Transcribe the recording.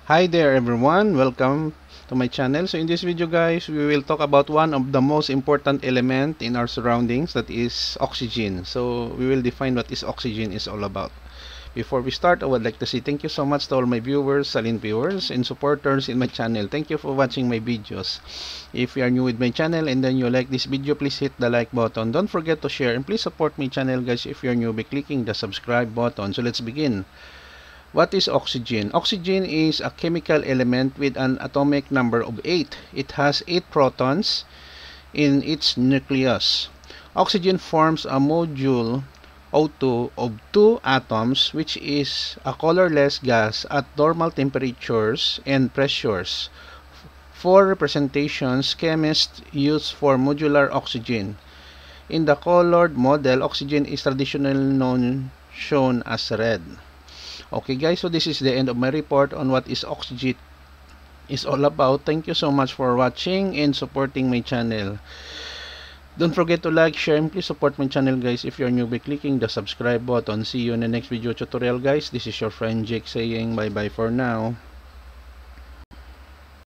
Hi there everyone, welcome to my channel. So in this video guys, we will talk about one of the most important element in our surroundings, that is oxygen. So we will define what is oxygen is all about. Before we start, I would like to say thank you so much to all my viewers, silent viewers, and supporters in my channel. Thank you for watching my videos. If you are new with my channel and then you like this video, please hit the like button. Don't forget to share and please support my channel guys if you're new by clicking the subscribe button. So let's begin. What is oxygen? Oxygen is a chemical element with an atomic number of 8. It has 8 protons in its nucleus. Oxygen forms a module O2 of 2 atoms, which is a colorless gas at normal temperatures and pressures. For representations, chemists use for modular oxygen. In the colored model, oxygen is traditionally shown as red. Okay guys, so this is the end of my report on what is oxygen is all about. Thank you so much for watching and supporting my channel. Don't forget to like, share, and please support my channel guys if you're new by clicking the subscribe button. See you in the next video tutorial guys. This is your friend Jake saying bye bye for now.